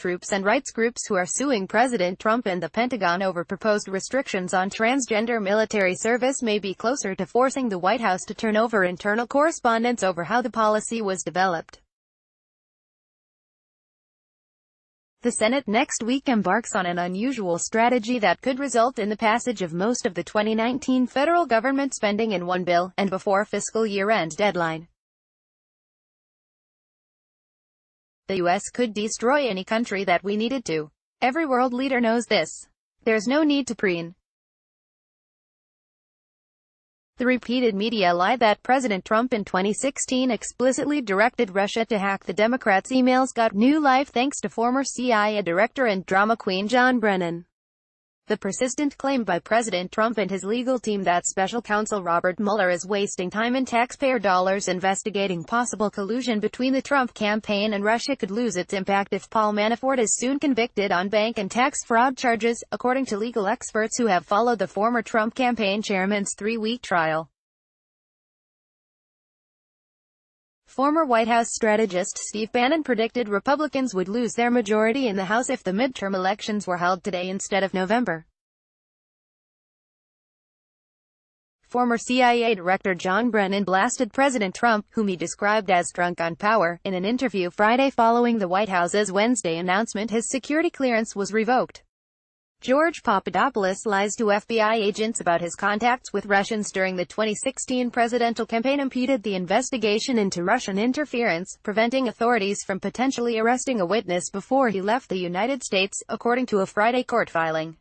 troops and rights groups who are suing President Trump and the Pentagon over proposed restrictions on transgender military service may be closer to forcing the White House to turn over internal correspondence over how the policy was developed. The Senate next week embarks on an unusual strategy that could result in the passage of most of the 2019 federal government spending in one bill, and before fiscal year-end deadline. The U.S. could destroy any country that we needed to. Every world leader knows this. There's no need to preen. The repeated media lie that President Trump in 2016 explicitly directed Russia to hack the Democrats' emails got new life thanks to former CIA director and drama queen John Brennan. The persistent claim by President Trump and his legal team that special counsel Robert Mueller is wasting time and taxpayer dollars investigating possible collusion between the Trump campaign and Russia could lose its impact if Paul Manafort is soon convicted on bank and tax fraud charges, according to legal experts who have followed the former Trump campaign chairman's 3-week trial. Former White House strategist Steve Bannon predicted Republicans would lose their majority in the House if the midterm elections were held today instead of November. Former CIA Director John Brennan blasted President Trump, whom he described as drunk on power, in an interview Friday following the White House's Wednesday announcement his security clearance was revoked. George Papadopoulos lies to FBI agents about his contacts with Russians during the 2016 presidential campaign impeded the investigation into Russian interference, preventing authorities from potentially arresting a witness before he left the United States, according to a Friday court filing.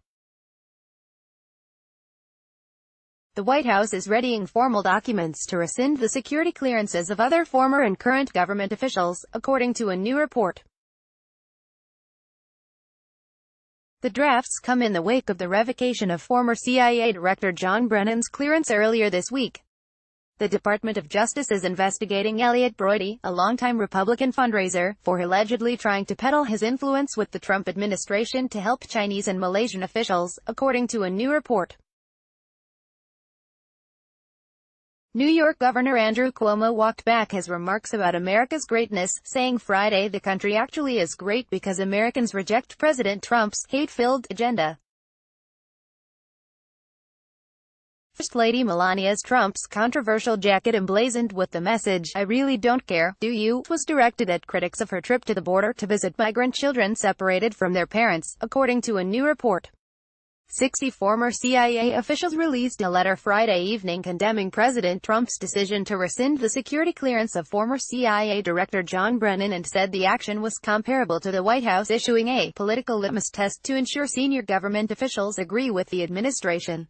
The White House is readying formal documents to rescind the security clearances of other former and current government officials, according to a new report. The drafts come in the wake of the revocation of former CIA Director John Brennan's clearance earlier this week. The Department of Justice is investigating Elliot Broidy, a longtime Republican fundraiser, for allegedly trying to peddle his influence with the Trump administration to help Chinese and Malaysian officials, according to a new report. New York Governor Andrew Cuomo walked back his remarks about America's greatness, saying Friday the country actually is great because Americans reject President Trump's hate-filled agenda. First Lady Melania's Trump's controversial jacket emblazoned with the message, "I really don't care, do you?" was directed at critics of her trip to the border to visit migrant children separated from their parents, according to a new report. 60 former CIA officials released a letter Friday evening condemning President Trump's decision to rescind the security clearance of former CIA Director John Brennan and said the action was comparable to the White House issuing a political litmus test to ensure senior government officials agree with the administration.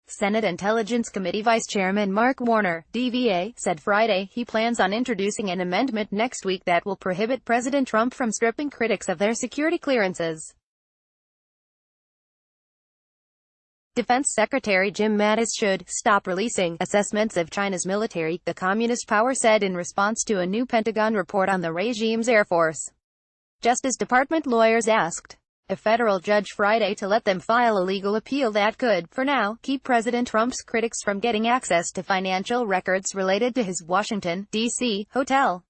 Senate Intelligence Committee Vice Chairman Mark Warner, DVA, said Friday he plans on introducing an amendment next week that will prohibit President Trump from stripping critics of their security clearances. Defense Secretary Jim Mattis should stop releasing assessments of China's military, the communist power said in response to a new Pentagon report on the regime's Air Force. Justice Department lawyers asked a federal judge Friday to let them file a legal appeal that could, for now, keep President Trump's critics from getting access to financial records related to his Washington, D.C., hotel.